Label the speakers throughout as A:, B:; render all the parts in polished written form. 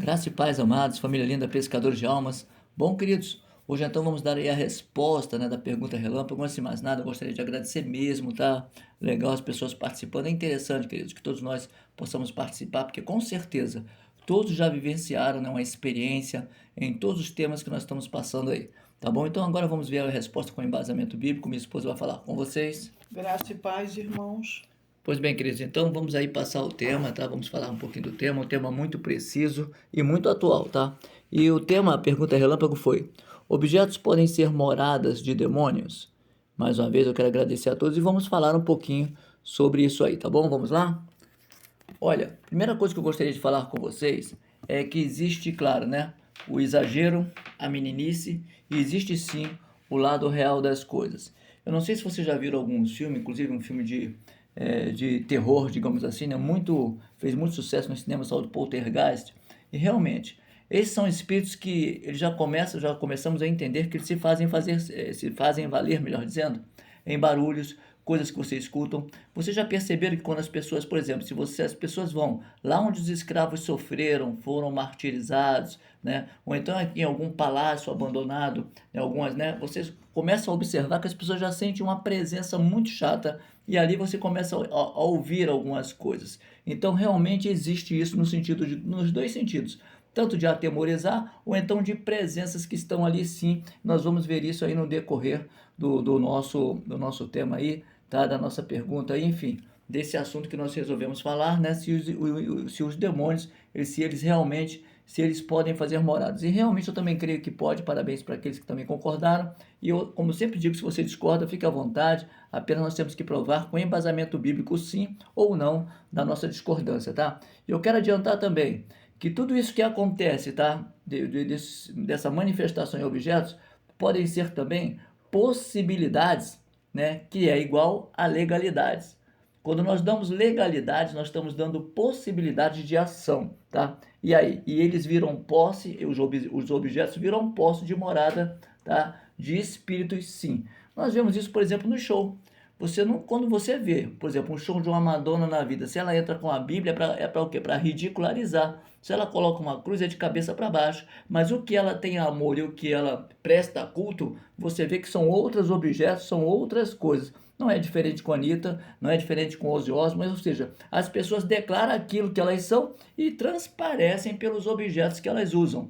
A: Graça e paz, amados, família linda, pescadores de almas. Bom, queridos, hoje então vamos dar aí a resposta, né, da pergunta relâmpago. Antes de mais nada, eu gostaria de agradecer mesmo, tá? Legal as pessoas participando. É interessante, queridos, que todos nós possamos participar, porque com certeza todos já vivenciaram, né, uma experiência em todos os temas que nós estamos passando aí. Tá bom? Então agora vamos ver a resposta com embasamento bíblico. Minha esposa vai falar com vocês.
B: Graça e paz, irmãos.
A: Pois bem, queridos, então vamos aí passar o tema, tá? Vamos falar um pouquinho do tema, um tema muito preciso e muito atual, tá? E o tema, a pergunta relâmpago foi: objetos podem ser moradas de demônios? Mais uma vez eu quero agradecer a todos e vamos falar um pouquinho sobre isso aí, tá bom? Vamos lá? Olha, primeira coisa que eu gostaria de falar com vocês é que existe, claro, né, o exagero, a meninice, e existe sim o lado real das coisas. Eu não sei se vocês já viram alguns filmes, inclusive um filme de terror, digamos assim, né, fez muito sucesso no cinema, só do Poltergeist, e realmente, esses são espíritos que eles já começamos a entender que eles se fazem valer, melhor dizendo, em barulhos, coisas que vocês escutam. Vocês já perceberam que quando as pessoas, por exemplo, as pessoas vão lá onde os escravos sofreram, foram martirizados, né? Ou então em algum palácio abandonado, em algumas, né? Vocês começam a observar que as pessoas já sentem uma presença muito chata e ali você começa a ouvir algumas coisas. Então realmente existe isso nos dois sentidos, tanto de atemorizar ou então de presenças que estão ali sim. Nós vamos ver isso aí no decorrer do nosso tema aí, tá? Da nossa pergunta aí, enfim, desse assunto que nós resolvemos falar, né? Se os demônios, se eles podem fazer moradas. E realmente eu também creio que pode, parabéns para aqueles que também concordaram. E eu, como sempre digo, se você discorda, fique à vontade, apenas nós temos que provar com embasamento bíblico sim ou não da nossa discordância, tá? E eu quero adiantar também que tudo isso que acontece, tá? Dessa manifestação em objetos, podem ser também possibilidades, né? Que é igual a legalidades. Quando nós damos legalidades, nós estamos dando possibilidades de ação, tá? E aí? E eles viram posse, os objetos viram posse de morada, tá? De espíritos, sim. Nós vemos isso, por exemplo, no show. Você não, quando você vê, por exemplo, um show de uma Madonna na vida, se ela entra com a Bíblia, é para o quê? Para ridicularizar. Se ela coloca uma cruz, é de cabeça para baixo. Mas o que ela tem amor e o que ela presta culto, você vê que são outros objetos, são outras coisas. Não é diferente com a Anitta, não é diferente com Ozzy Osbourne, ou seja, as pessoas declaram aquilo que elas são e transparecem pelos objetos que elas usam.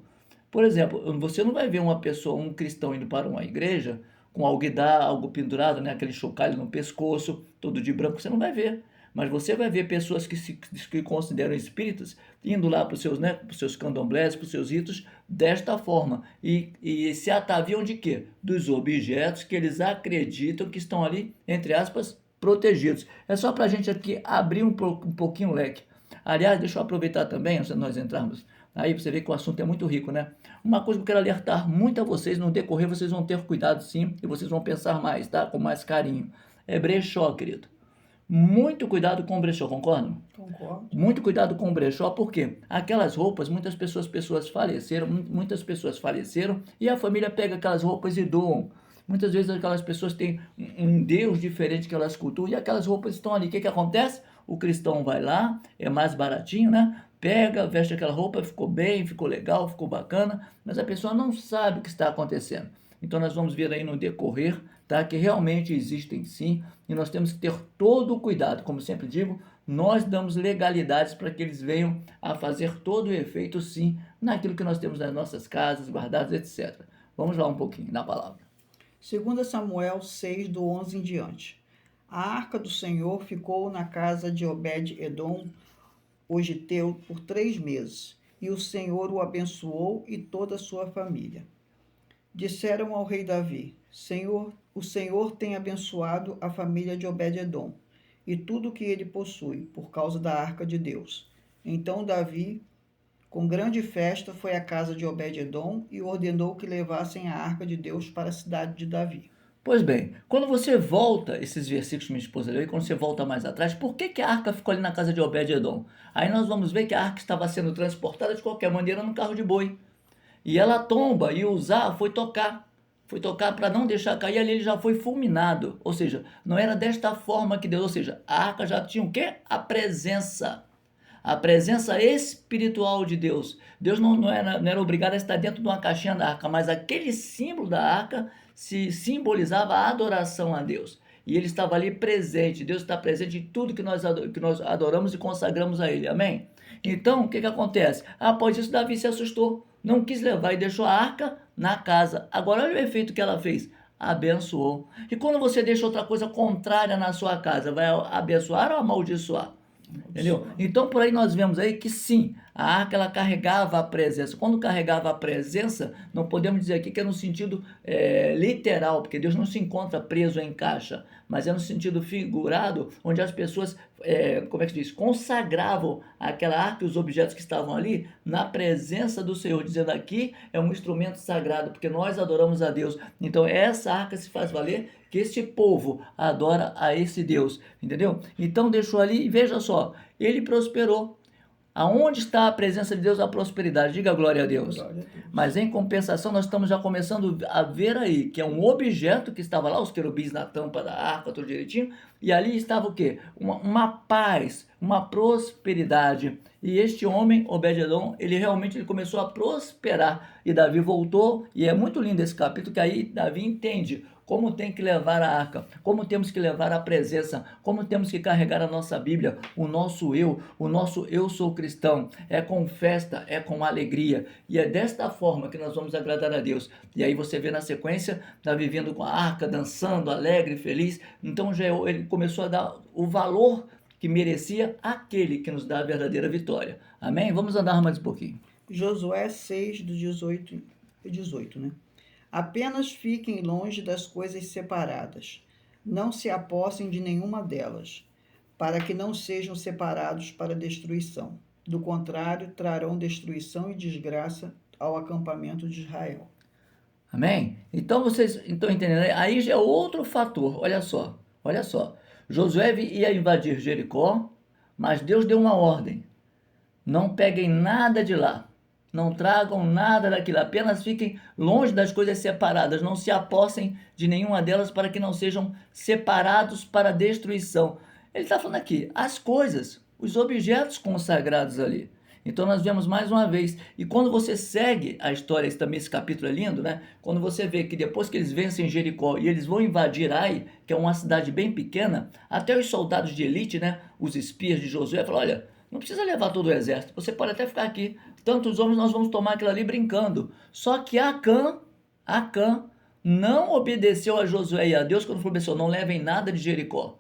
A: Por exemplo, você não vai ver uma pessoa, um cristão indo para uma igreja com alguidar, algo pendurado, né, aquele chocalho no pescoço, todo de branco, você não vai ver. Mas você vai ver pessoas que consideram espíritas indo lá para os seus, né, pros seus candomblés, para os seus ritos, desta forma. E se ataviam de quê? Dos objetos que eles acreditam que estão ali, entre aspas, protegidos. É só para a gente aqui abrir um pouquinho o leque. Aliás, deixa eu aproveitar também, antes de nós entrarmos aí, você vê que o assunto é muito rico, né? Uma coisa que eu quero alertar muito a vocês, no decorrer vocês vão ter cuidado sim, e vocês vão pensar mais, tá? Com mais carinho. É brechó, querido. Muito cuidado com o brechó, concordam?
B: Concordo.
A: Muito cuidado com o brechó, porque aquelas roupas, muitas pessoas faleceram e a família pega aquelas roupas e doam. Muitas vezes aquelas pessoas têm um Deus diferente que elas cultuam e aquelas roupas estão ali. O que acontece? O cristão vai lá, é mais baratinho, né? Pega, veste aquela roupa, ficou bem, ficou legal, ficou bacana, mas a pessoa não sabe o que está acontecendo. Então nós vamos ver aí no decorrer, tá, que realmente existem sim, e nós temos que ter todo o cuidado. Como sempre digo, nós damos legalidades para que eles venham a fazer todo o efeito sim, naquilo que nós temos nas nossas casas, guardados, etc. Vamos lá um pouquinho na palavra.
B: 2 Samuel 6, do 11 em diante. A arca do Senhor ficou na casa de Obed-edom, o giteu, por 3 meses, e o Senhor o abençoou e toda a sua família. Disseram ao rei Davi: o Senhor tem abençoado a família de Obed-edom e tudo o que ele possui, por causa da arca de Deus. Então Davi, com grande festa, foi à casa de Obed-edom e ordenou que levassem a arca de Deus para a cidade de Davi.
A: Pois bem, quando você volta, esses versículos que minha esposa leu, e quando você volta mais atrás, por que a arca ficou ali na casa de Obed-edom? Aí nós vamos ver que a arca estava sendo transportada de qualquer maneira num carro de boi. E ela tomba, e Uzá foi tocar. Foi tocar para não deixar cair, ali ele já foi fulminado. Ou seja, não era desta forma que Deus, ou seja, a arca já tinha o quê? A presença. a presença espiritual de Deus. Deus não era obrigado a estar dentro de uma caixinha da arca, mas aquele símbolo da arca se simbolizava a adoração a Deus. E ele estava ali presente. Deus está presente em tudo que nós adoramos e consagramos a ele. Amém? Então, o que acontece? Após isso, Davi se assustou. Não quis levar e deixou a arca na casa. Agora, olha o efeito que ela fez. Abençoou. E quando você deixa outra coisa contrária na sua casa, vai abençoar ou amaldiçoar? Entendeu? Então, por aí nós vemos aí que sim, a arca ela carregava a presença. Quando carregava a presença, não podemos dizer aqui que é no sentido literal, porque Deus não se encontra preso em caixa, mas é no sentido figurado, onde as pessoas, como é que se diz, consagravam aquela arca e os objetos que estavam ali na presença do Senhor, dizendo aqui é um instrumento sagrado, porque nós adoramos a Deus. Então, essa arca se faz valer que este povo adora a esse Deus, entendeu? Então deixou ali e veja só, ele prosperou. Aonde está a presença de Deus, a prosperidade? Diga glória a Deus.
B: Glória a Deus.
A: Mas em compensação, nós estamos já começando a ver aí que é um objeto que estava lá, os querubins na tampa da arca, tudo direitinho, e ali estava o quê? Uma paz, uma prosperidade. E este homem, Obed-edom, ele realmente começou a prosperar. E Davi voltou, e é muito lindo esse capítulo, que aí Davi entende como tem que levar a arca, como temos que levar a presença, como temos que carregar a nossa Bíblia, o nosso eu sou cristão, é com festa, é com alegria, e é desta forma que nós vamos agradar a Deus. E aí você vê na sequência, Davi vindo com a arca, dançando, alegre, feliz, então já ele começou a dar o valor que merecia aquele que nos dá a verdadeira vitória. Amém? Vamos andar mais um pouquinho.
B: Josué 6, do 18, né? Apenas fiquem longe das coisas separadas. Não se apossem de nenhuma delas, para que não sejam separados para destruição. Do contrário, trarão destruição e desgraça ao acampamento de Israel.
A: Amém? Então vocês estão entendendo? Aí já é outro fator. Olha só. Josué ia invadir Jericó, mas Deus deu uma ordem. Não peguem nada de lá. Não tragam nada daquilo, apenas fiquem longe das coisas separadas, não se apossem de nenhuma delas para que não sejam separados para destruição. Ele está falando aqui, as coisas, os objetos consagrados ali. Então nós vemos mais uma vez, e quando você segue a história, esse capítulo é lindo, né? Quando você vê que depois que eles vencem Jericó e eles vão invadir Ai, que é uma cidade bem pequena, até os soldados de elite, né? Os espias de Josué, falam, olha, não precisa levar todo o exército, você pode até ficar aqui. Tantos homens nós vamos tomar aquilo ali brincando. Só que Acã não obedeceu a Josué e a Deus quando falou assim, não levem nada de Jericó.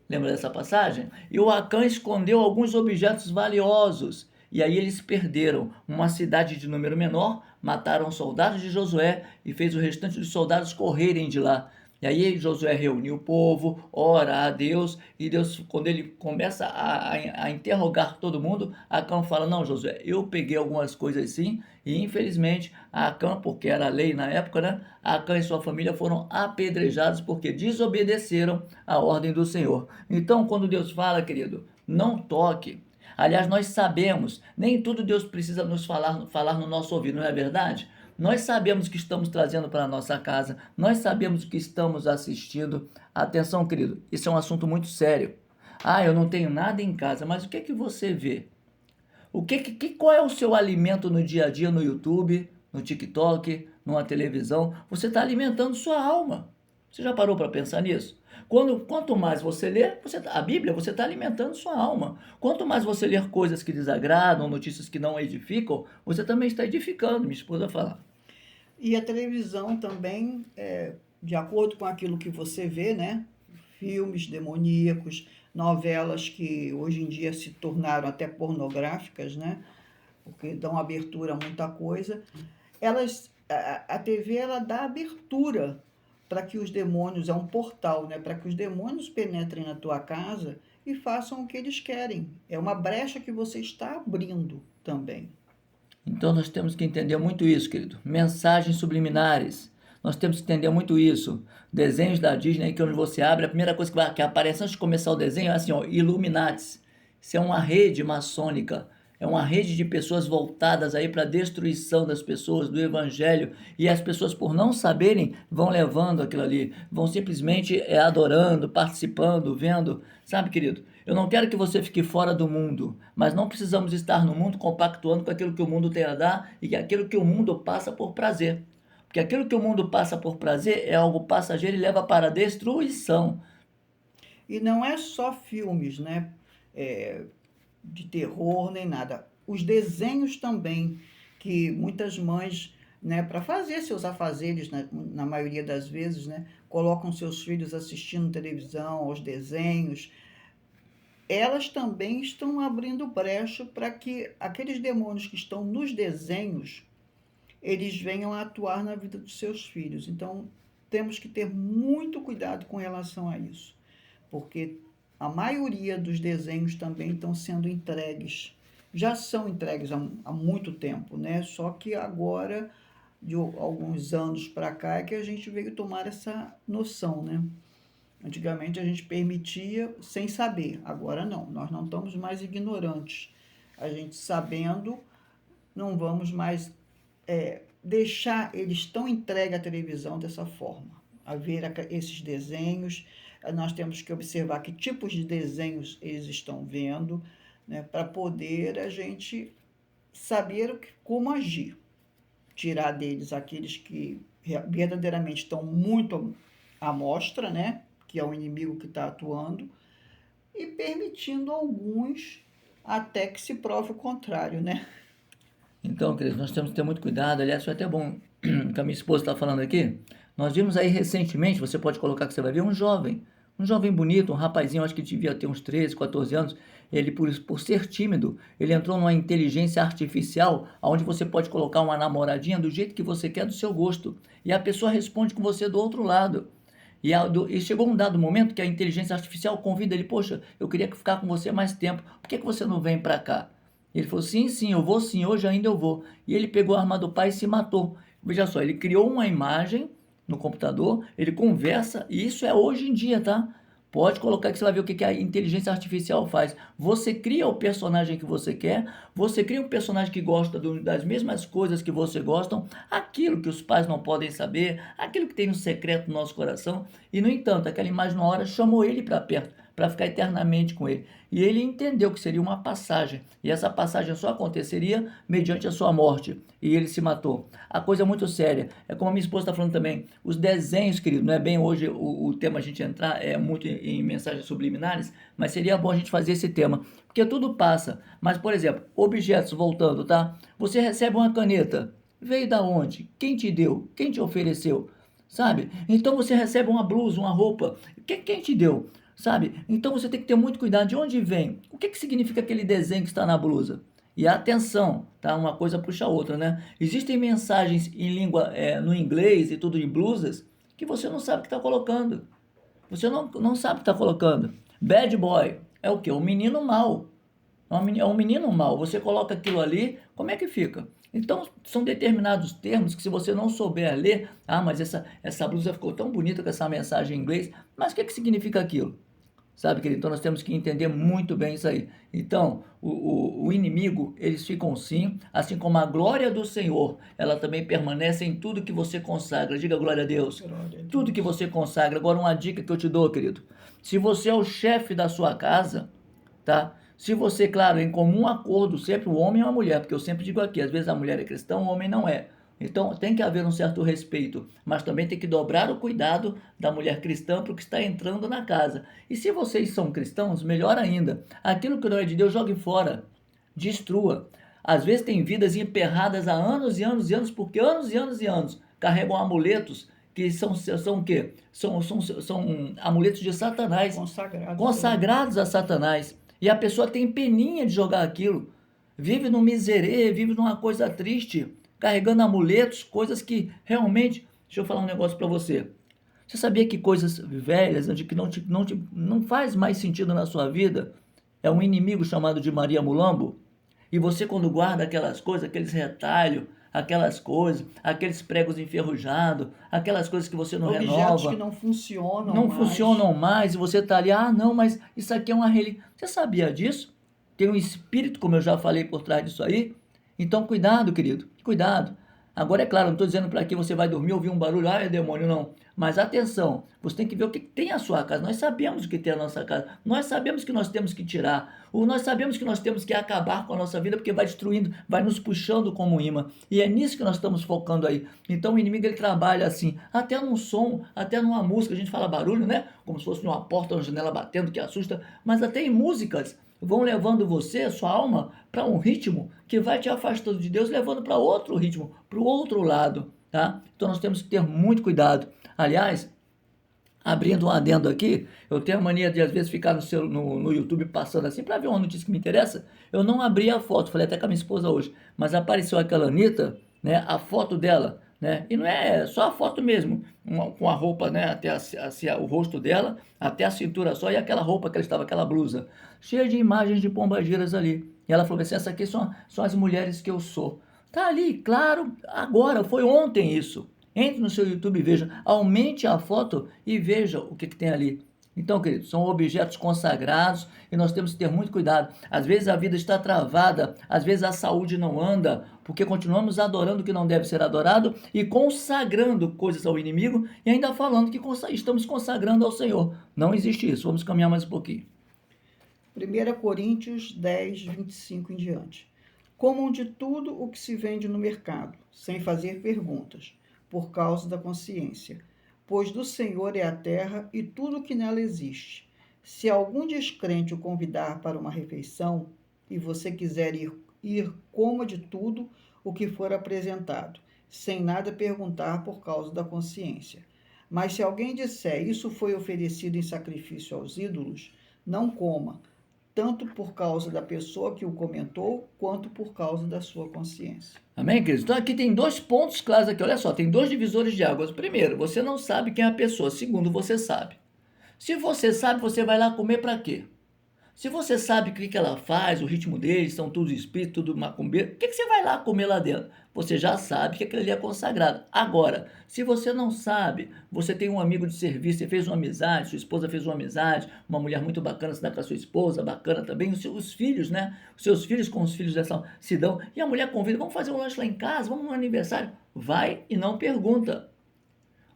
A: Lembra dessa passagem? E o Acã escondeu alguns objetos valiosos. E aí eles perderam uma cidade de número menor, mataram soldados de Josué e fez o restante dos soldados correrem de lá. E aí Josué reuniu o povo, ora a Deus, e Deus, quando ele começa a interrogar todo mundo, Acã fala, não Josué, eu peguei algumas coisas sim, e infelizmente Acã, porque era lei na época, né? Acã e sua família foram apedrejados porque desobedeceram a ordem do Senhor. Então quando Deus fala, querido, não toque. Aliás, nós sabemos, nem tudo Deus precisa nos falar no nosso ouvido, não é verdade? Nós sabemos o que estamos trazendo para a nossa casa, nós sabemos o que estamos assistindo. Atenção, querido, isso é um assunto muito sério. Eu não tenho nada em casa, mas o que é que você vê? Qual é o seu alimento no dia a dia no YouTube, no TikTok, numa televisão? Você está alimentando sua alma. Você já parou para pensar nisso? Quanto mais você lê a Bíblia, você está alimentando sua alma. Quanto mais você ler coisas que desagradam, notícias que não edificam, você também está edificando, minha esposa fala.
B: E a televisão também, de acordo com aquilo que você vê, né? Filmes demoníacos, novelas que hoje em dia se tornaram até pornográficas, né? Porque dão abertura a muita coisa. A TV ela dá abertura para que os demônios, é um portal, né? Para que os demônios penetrem na tua casa e façam o que eles querem. É uma brecha que você está abrindo também.
A: Então nós temos que entender muito isso, querido. Mensagens subliminares. Nós temos que entender muito isso. Desenhos da Disney, que onde você abre, a primeira coisa que aparece antes de começar o desenho é assim, ó, Illuminatis. Isso é uma rede maçônica É uma rede de pessoas voltadas aí para a destruição das pessoas, do evangelho, e as pessoas, por não saberem, vão levando aquilo ali, vão simplesmente adorando, participando, vendo. Sabe, querido? Eu não quero que você fique fora do mundo, mas não precisamos estar no mundo compactuando com aquilo que o mundo tem a dar e aquilo que o mundo passa por prazer. Porque aquilo que o mundo passa por prazer é algo passageiro e leva para a destruição.
B: E não é só filmes, né? É, de terror nem nada. Os desenhos também, que muitas mães, né, para fazer seus afazeres, na maioria das vezes, né, colocam seus filhos assistindo televisão, aos desenhos. Elas também estão abrindo brecha para que aqueles demônios que estão nos desenhos, eles venham a atuar na vida dos seus filhos. Então, temos que ter muito cuidado com relação a isso, porque a maioria dos desenhos também estão sendo entregues, já são entregues há muito tempo, né? Só que agora, de alguns anos para cá, é que a gente veio tomar essa noção, né? Antigamente a gente permitia sem saber, agora não, nós não estamos mais ignorantes. A gente sabendo, não vamos mais deixar eles tão entregues à televisão dessa forma, a ver esses desenhos. Nós temos que observar que tipos de desenhos eles estão vendo, né, para poder a gente saber como agir. Tirar deles aqueles que verdadeiramente estão muito à mostra, né, que é o inimigo que está atuando, e permitindo alguns até que se prove o contrário, né?
A: Então, queridos, nós temos que ter muito cuidado. Aliás, foi até bom que a minha esposa está falando aqui. Nós vimos aí recentemente, você pode colocar que você vai ver um jovem bonito, um rapazinho, acho que devia ter uns 13, 14 anos. Ele, por ser tímido, ele entrou numa inteligência artificial, onde você pode colocar uma namoradinha do jeito que você quer, do seu gosto. E a pessoa responde com você do outro lado. E chegou um dado momento que a inteligência artificial convida ele, poxa, eu queria ficar com você mais tempo, por que você não vem para cá? Ele falou, sim, eu vou sim, hoje ainda eu vou. E ele pegou a arma do pai e se matou. Veja só, ele criou uma imagem no computador, ele conversa, e isso é hoje em dia, tá? Pode colocar que você vai ver o que a inteligência artificial faz. Você cria o personagem que você quer, você cria um personagem que gosta das mesmas coisas que você gosta, aquilo que os pais não podem saber, aquilo que tem no secreto no nosso coração, e no entanto, aquela imagem na hora chamou ele para perto, para ficar eternamente com ele. E ele entendeu que seria uma passagem, e essa passagem só aconteceria mediante a sua morte, e ele se matou. A coisa é muito séria, é como a minha esposa está falando também, os desenhos, querido, não é bem hoje o tema a gente entrar, é muito em mensagens subliminares, mas seria bom a gente fazer esse tema, porque tudo passa. Mas, por exemplo, objetos, voltando, tá? Você recebe uma caneta, veio da onde? Quem te deu? Quem te ofereceu? Sabe? Então você recebe uma blusa, uma roupa, quem te deu? Sabe? Então você tem que ter muito cuidado de onde vem. O que significa aquele desenho que está na blusa? E atenção, tá? Uma coisa puxa a outra, né? Existem mensagens em língua, no inglês e tudo em blusas, que você não sabe o que está colocando. Você não sabe o que está colocando. Bad boy é o quê? Um menino mau. É um menino mau. Você coloca aquilo ali, como é que fica? Então, são determinados termos que se você não souber ler, mas essa blusa ficou tão bonita com essa mensagem em inglês, mas o que significa aquilo? Sabe, querido? Então nós temos que entender muito bem isso aí. Então, o inimigo, eles ficam sim, assim como a glória do Senhor, ela também permanece em tudo que você consagra. Diga glória a Deus.
B: Glória a Deus.
A: Tudo que você consagra. Agora, uma dica que eu te dou, querido. Se você é o chefe da sua casa, tá? Se você, claro, em comum acordo, sempre o homem e a mulher, porque eu sempre digo aqui, às vezes a mulher é cristã, o homem não é. Então tem que haver um certo respeito, mas também tem que dobrar o cuidado da mulher cristã para o que está entrando na casa. E se vocês são cristãos, melhor ainda, aquilo que não é de Deus, jogue fora, destrua. Às vezes tem vidas emperradas há anos e anos e anos, porque anos e anos e anos carregam amuletos que são o quê? São amuletos de Satanás, consagrados a Satanás. E a pessoa tem peninha de jogar aquilo, vive no miserê, vive numa coisa triste, carregando amuletos, coisas que realmente... Deixa eu falar um negócio para você. Você sabia que coisas velhas, que não faz mais sentido na sua vida, é um inimigo chamado de Maria Mulambo? E você, quando guarda aquelas coisas, aqueles retalhos, aquelas coisas, aqueles pregos enferrujados, aquelas coisas que você não
B: objetos
A: renova.
B: Objetos que não funcionam
A: não
B: mais.
A: funcionam mais, e você está ali, não, mas isso aqui é uma relíquia. Você sabia disso? tem um espírito, como eu já falei, por trás disso aí. Então, cuidado, querido, cuidado. Agora, é claro, não estou dizendo para que você vai dormir, ouvir um barulho, é demônio, não. Mas atenção, você tem que ver o que tem a sua casa. Nós sabemos o que tem a nossa casa. Nós sabemos que nós temos que tirar. Ou nós sabemos que nós temos que acabar com a nossa vida, porque vai destruindo, vai nos puxando como um imã. E é nisso que nós estamos focando aí. Então o inimigo ele trabalha assim, até num som, até numa música. A gente fala barulho, né? Como se fosse uma porta, uma janela batendo, que assusta. Mas até em músicas vão levando você, sua alma, para um ritmo que vai te afastando de Deus, levando para outro ritmo, para o outro lado, tá? Então nós temos que ter muito cuidado. Aliás, abrindo um adendo aqui, eu tenho a mania de às vezes ficar no YouTube passando assim para ver uma notícia que me interessa. Eu não abri a foto, falei até com a minha esposa hoje, mas apareceu aquela Anitta, né, a foto dela, né, e não é só a foto mesmo, com a roupa, né, até o rosto dela, até a cintura só, e aquela roupa que ela estava, aquela blusa, cheia de imagens de pombagiras ali. E ela falou assim, essa aqui são as mulheres que eu sou. Tá ali, claro, agora, foi ontem isso. Entre no seu YouTube e veja, aumente a foto e veja o que tem ali. Então, queridos, são objetos consagrados e nós temos que ter muito cuidado. Às vezes a vida está travada, às vezes a saúde não anda, porque continuamos adorando o que não deve ser adorado e consagrando coisas ao inimigo e ainda falando que estamos consagrando ao Senhor. Não existe isso. Vamos caminhar mais um pouquinho.
B: 1 Coríntios 10, 25 em diante. Comam de tudo o que se vende no mercado, sem fazer perguntas, por causa da consciência. Pois do Senhor é a terra e tudo o que nela existe. Se algum descrente o convidar para uma refeição, e você quiser ir, coma de tudo o que for apresentado, sem nada perguntar por causa da consciência. Mas se alguém disser, isso foi oferecido em sacrifício aos ídolos, não coma, tanto por causa da pessoa que o comentou, quanto por causa da sua consciência.
A: Amém, queridos? Então aqui tem 2 pontos claros aqui, olha só, tem 2 divisores de águas. Primeiro, você não sabe quem é a pessoa. Segundo, você sabe. Se você sabe, você vai lá comer para quê? Se você sabe o que ela faz, o ritmo deles, são todos espíritos, tudo macumbeiro, o que você vai lá comer lá dentro? Você já sabe que aquilo ali é consagrado. Agora, se você não sabe, você tem um amigo de serviço, você fez uma amizade, sua esposa fez uma amizade, uma mulher muito bacana se dá com a sua esposa, bacana também, os filhos, né? Os seus filhos com os filhos dessa se dão, e a mulher convida, vamos fazer um lanche lá em casa, vamos no aniversário. Vai e não pergunta.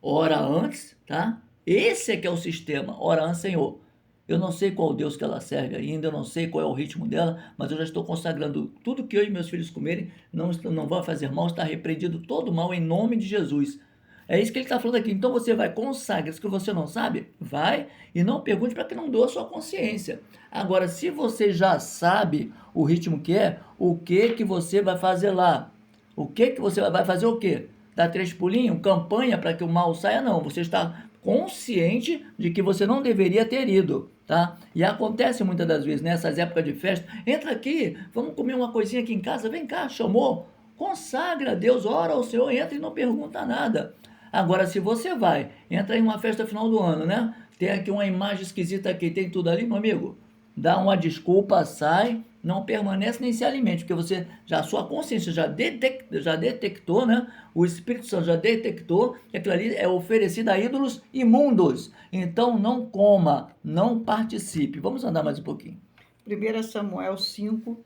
A: Ora antes, tá? Esse é que é o sistema. Ora antes, Senhor. Eu não sei qual Deus que ela serve ainda, eu não sei qual é o ritmo dela, mas eu já estou consagrando tudo que eu e meus filhos comerem, não vai fazer mal, está repreendido todo mal em nome de Jesus. É isso que ele está falando aqui. Então você vai consagrar, se você não sabe, vai e não pergunte para que não doa a sua consciência. Agora, se você já sabe o ritmo que é, o que você vai fazer lá? O que você vai fazer o quê? Dar 3 pulinhos? Campanha para que o mal saia? Não, você está consciente de que você não deveria ter ido, tá? E acontece muitas das vezes nessas épocas de festa, entra aqui, vamos comer uma coisinha aqui em casa, vem cá, chamou, consagra a Deus, ora ao Senhor, entra e não pergunta nada. Agora, se você vai, entra em uma festa final do ano, né? Tem aqui uma imagem esquisita aqui, tem tudo ali, meu amigo? Dá uma desculpa, sai, não permanece nem se alimente, porque você já, a sua consciência já detectou, né? O Espírito Santo já detectou que aquilo ali é oferecido a ídolos imundos. Então não coma, não participe. Vamos andar mais um pouquinho.
B: 1 Samuel 5,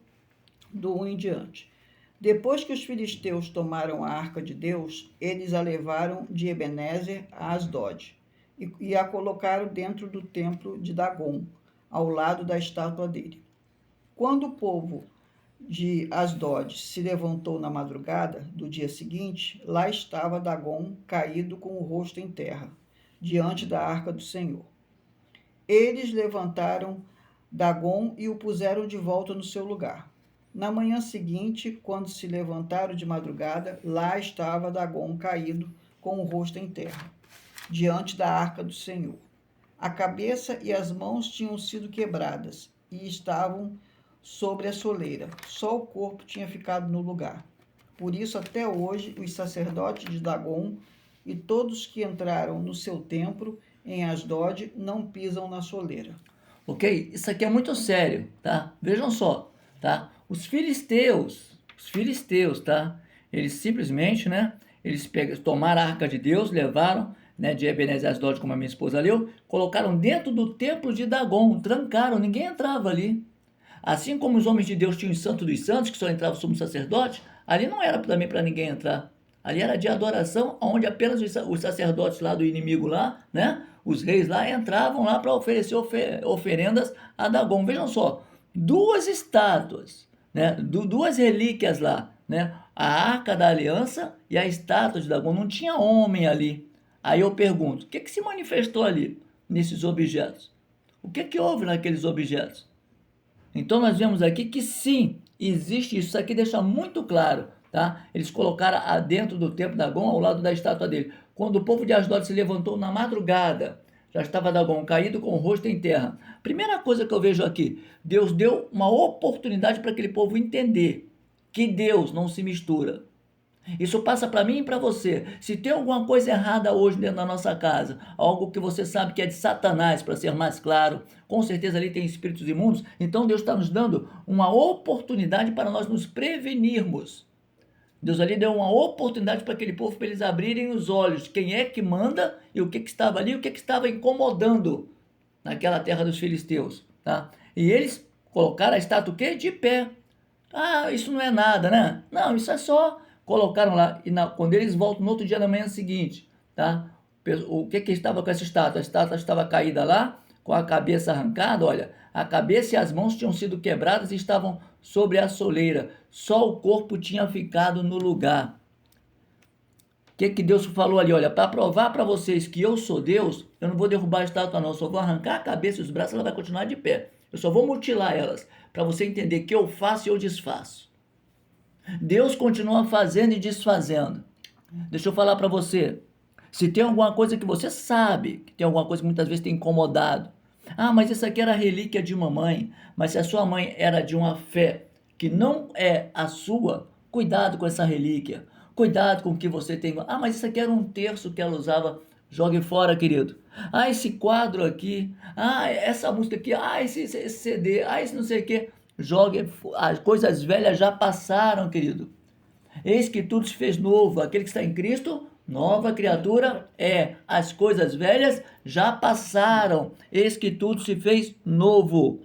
B: do 1 em diante. Depois que os filisteus tomaram a arca de Deus, eles a levaram de Ebenezer a Asdod e a colocaram dentro do templo de Dagom, ao lado da estátua dele. Quando o povo de Asdod se levantou na madrugada do dia seguinte, lá estava Dagom caído com o rosto em terra, diante da arca do Senhor. Eles levantaram Dagom e o puseram de volta no seu lugar. Na manhã seguinte, quando se levantaram de madrugada, lá estava Dagom caído com o rosto em terra, diante da arca do Senhor. A cabeça e as mãos tinham sido quebradas e estavam sobre a soleira. Só o corpo tinha ficado no lugar. Por isso, até hoje, os sacerdotes de Dagom e todos que entraram no seu templo em Asdod não pisam na soleira.
A: Ok? Isso aqui é muito sério, tá? Vejam só, tá? Os filisteus, tá? Eles simplesmente, né? Eles tomaram a arca de Deus, levaram, né, de Ebenezer a Asdod, como a minha esposa leu, colocaram dentro do templo de Dagom, trancaram, ninguém entrava ali. Assim como os homens de Deus tinham os santos dos santos, que só entrava o sumo sacerdote, ali não era também para ninguém entrar. Ali era de adoração, onde apenas os sacerdotes lá do inimigo lá, né? Os reis lá entravam lá para oferecer oferendas a Dagon. Vejam só, duas estátuas, né? Duas relíquias lá, né? A Arca da Aliança e a estátua de Dagon. Não tinha homem ali. Aí eu pergunto, o que que se manifestou ali, nesses objetos? O que que houve naqueles objetos? Então nós vemos aqui que sim, existe isso. Isso aqui deixa muito claro, tá? Eles colocaram dentro do templo Dagon, ao lado da estátua dele. Quando o povo de Asdod se levantou na madrugada, já estava Dagon caído com o rosto em terra. Primeira coisa que eu vejo aqui, Deus deu uma oportunidade para aquele povo entender que Deus não se mistura. Isso passa para mim e para você. Se tem alguma coisa errada hoje dentro da nossa casa, algo que você sabe que é de Satanás, para ser mais claro, com certeza ali tem espíritos imundos, então Deus está nos dando uma oportunidade para nós nos prevenirmos. Deus ali deu uma oportunidade para aquele povo, para eles abrirem os olhos, quem é que manda e o que que estava ali, o que que estava incomodando naquela terra dos filisteus, tá? E eles colocaram a estátua o quê? De pé. Ah, isso não é nada, né? Não, isso é só colocaram lá e quando eles voltam no outro dia da manhã seguinte, tá? O que que estava com essa estátua? A estátua estava caída lá, com a cabeça arrancada, olha, a cabeça e as mãos tinham sido quebradas e estavam sobre a soleira. Só o corpo tinha ficado no lugar. O que que Deus falou ali? Olha, para provar para vocês que eu sou Deus, eu não vou derrubar a estátua não, eu só vou arrancar a cabeça e os braços, ela vai continuar de pé. Eu só vou mutilar elas, para você entender que eu faço e eu desfaço. Deus continua fazendo e desfazendo. Deixa eu falar para você. Se tem alguma coisa que você sabe, que tem alguma coisa que muitas vezes tem incomodado. Ah, mas isso aqui era relíquia de mamãe. Mas se a sua mãe era de uma fé que não é a sua, cuidado com essa relíquia. Cuidado com o que você tem. Ah, mas isso aqui era um terço que ela usava. Jogue fora, querido. Ah, esse quadro aqui. Ah, essa música aqui. Ah, esse CD. Ah, esse não sei o quê. Jogue. As coisas velhas já passaram, querido. Eis que tudo se fez novo. Aquele que está em Cristo, nova criatura é. As coisas velhas já passaram. Eis que tudo se fez novo.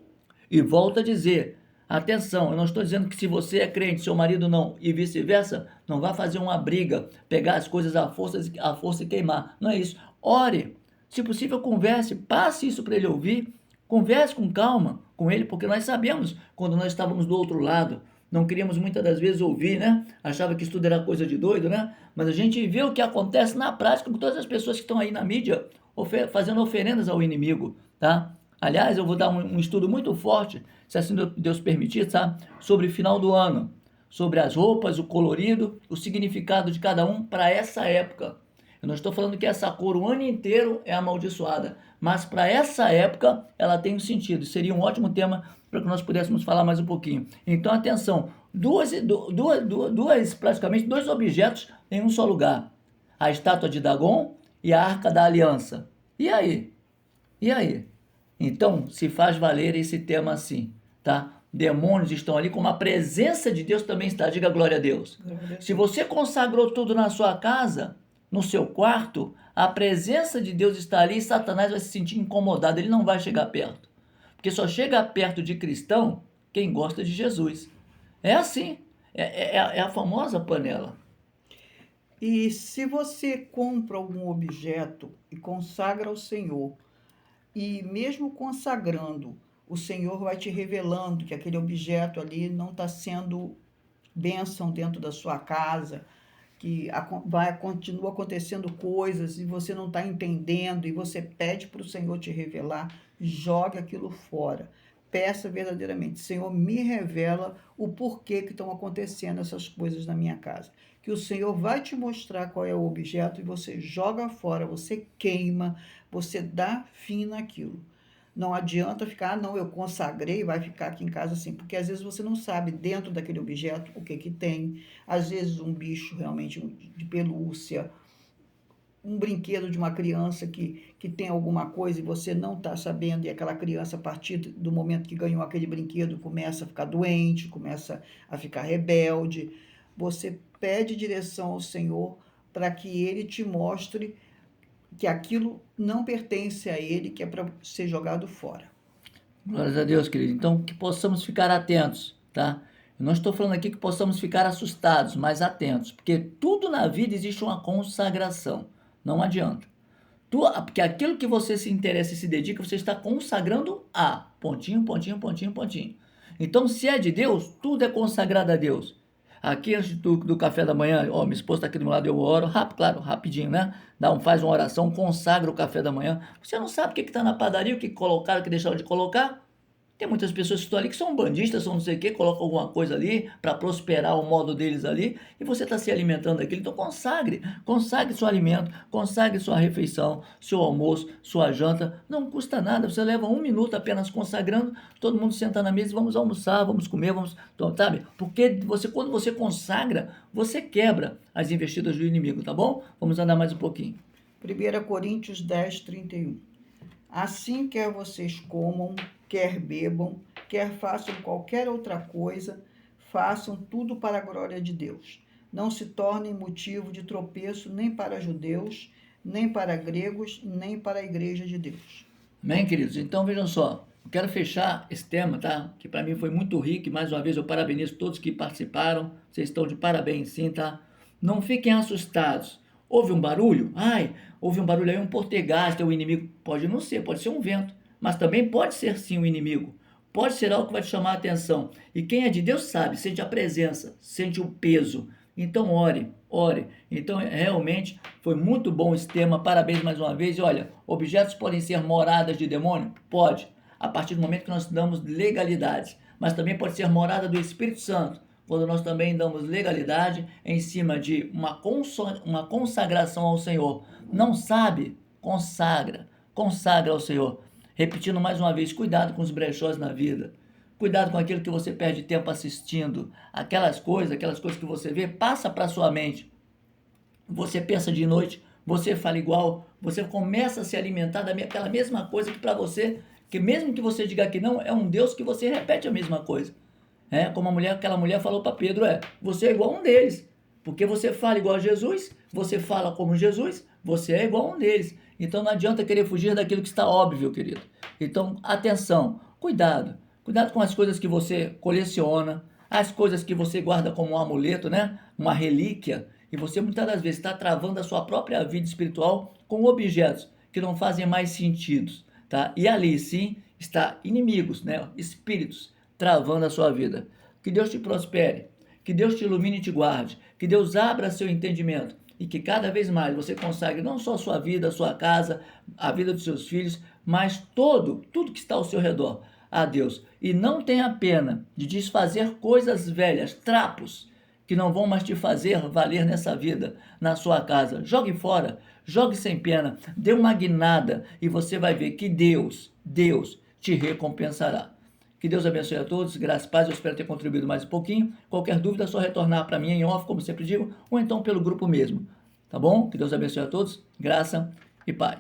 A: E volto a dizer, atenção, eu não estou dizendo que se você é crente, seu marido não, e vice-versa, não vá fazer uma briga, pegar as coisas à força e queimar. Não é isso. Ore. Se possível, converse, passe isso para ele ouvir. Converse com calma com ele, porque nós sabemos quando nós estávamos do outro lado. Não queríamos muitas das vezes ouvir, né? Achava que isso tudo era coisa de doido, né? Mas a gente vê o que acontece na prática com todas as pessoas que estão aí na mídia fazendo oferendas ao inimigo, tá? Aliás, eu vou dar um estudo muito forte, se assim Deus permitir, tá? Sobre o final do ano, sobre as roupas, o colorido, o significado de cada um para essa época. Eu não estou falando que essa cor o ano inteiro é amaldiçoada, mas para essa época ela tem um sentido. Seria um ótimo tema para que nós pudéssemos falar mais um pouquinho. Então, atenção, praticamente dois objetos em um só lugar. A estátua de Dagon e a Arca da Aliança. E aí? E aí? Então, se faz valer esse tema assim, tá? Demônios estão ali, como a presença de Deus também está. Diga glória a Deus. Se você consagrou tudo na sua casa, no seu quarto, a presença de Deus está ali e Satanás vai se sentir incomodado, ele não vai chegar perto. Porque só chega perto de cristão quem gosta de Jesus. É assim, é a famosa panela.
B: E se você compra algum objeto e consagra ao Senhor, e mesmo consagrando, o Senhor vai te revelando que aquele objeto ali não está sendo bênção dentro da sua casa, que continua acontecendo coisas e você não está entendendo, e você pede para o Senhor te revelar, jogue aquilo fora. Peça verdadeiramente, Senhor, me revela o porquê que estão acontecendo essas coisas na minha casa. Que o Senhor vai te mostrar qual é o objeto e você joga fora, você queima, você dá fim naquilo. Não adianta ficar, não, eu consagrei, vai ficar aqui em casa assim, porque às vezes você não sabe dentro daquele objeto o que que tem. Às vezes um bicho realmente de pelúcia, um brinquedo de uma criança que tem alguma coisa e você não está sabendo, e aquela criança, a partir do momento que ganhou aquele brinquedo, começa a ficar doente, começa a ficar rebelde. Você pede direção ao Senhor para que Ele te mostre que aquilo não pertence a Ele, que é para ser jogado fora.
A: Glórias a Deus, querido. Então, que possamos ficar atentos, tá? Eu não estou falando aqui que possamos ficar assustados, mas atentos, porque tudo na vida existe uma consagração. Não adianta. Porque aquilo que você se interessa e se dedica, você está consagrando a pontinho, pontinho, pontinho, pontinho. Então, se é de Deus, tudo é consagrado a Deus. Aqui, antes do café da manhã, ó, minha esposa está aqui do meu lado, eu oro, rápido, claro, rapidinho, né? Faz uma oração, consagra o café da manhã. Você não sabe o que está na padaria, o que colocaram, o que deixaram de colocar? Tem muitas pessoas que estão ali que são bandistas, são não sei o quê, colocam alguma coisa ali para prosperar o modo deles ali, e você está se alimentando daquilo. Então consagre seu alimento, consagre sua refeição, seu almoço, sua janta. Não custa nada, você leva 1 minuto apenas consagrando, todo mundo senta na mesa e vamos almoçar, vamos comer, vamos, então, sabe? Porque quando você consagra, você quebra as investidas do inimigo, tá bom? Vamos andar mais um pouquinho.
B: 1 Coríntios 10, 31. Assim, quer vocês comam, quer bebam, quer façam qualquer outra coisa, façam tudo para a glória de Deus. Não se tornem motivo de tropeço nem para judeus, nem para gregos, nem para a igreja de Deus.
A: Amém, queridos? Então vejam só, eu quero fechar esse tema, tá? Que para mim foi muito rico e mais uma vez eu parabenizo todos que participaram. Vocês estão de parabéns, sim, tá? Não fiquem assustados. Houve um barulho? Ai, houve um barulho aí, um poltergeist, é o inimigo. Pode não ser, pode ser um vento, mas também pode ser sim um inimigo. Pode ser algo que vai te chamar a atenção. E quem é de Deus sabe, sente a presença, sente o peso. Então ore, ore. Então realmente foi muito bom esse tema. Parabéns mais uma vez. E olha, objetos podem ser moradas de demônio? Pode, a partir do momento que nós damos legalidade. Mas também pode ser morada do Espírito Santo, quando nós também damos legalidade em cima de uma consagração ao Senhor. Não sabe? Consagra. Consagra ao Senhor. Repetindo mais uma vez, cuidado com os brechós na vida. Cuidado com aquilo que você perde tempo assistindo. Aquelas coisas que você vê, passa para sua mente. Você pensa de noite, você fala igual, você começa a se alimentar daquela mesma coisa que para você, que mesmo que você diga que não, é um Deus que você repete a mesma coisa. Como aquela mulher falou para Pedro, você é igual a um deles. Porque você fala igual a Jesus, você fala como Jesus, você é igual a um deles. Então não adianta querer fugir daquilo que está óbvio, querido. Então, atenção, cuidado. Cuidado com as coisas que você coleciona, as coisas que você guarda como um amuleto, né? Uma relíquia. E você muitas das vezes está travando a sua própria vida espiritual com objetos que não fazem mais sentido, tá? E ali sim está inimigos, né? Espíritos travando a sua vida. Que Deus te prospere, que Deus te ilumine e te guarde, que Deus abra seu entendimento e que cada vez mais você consagre não só a sua vida, a sua casa, a vida dos seus filhos, mas tudo que está ao seu redor a Deus. E não tenha pena de desfazer coisas velhas, trapos, que não vão mais te fazer valer nessa vida, na sua casa. Jogue fora, jogue sem pena, dê uma guinada e você vai ver que Deus te recompensará. Que Deus abençoe a todos, graças e paz, eu espero ter contribuído mais um pouquinho. Qualquer dúvida é só retornar para mim em off, como sempre digo, ou então pelo grupo mesmo. Tá bom? Que Deus abençoe a todos, graça e paz.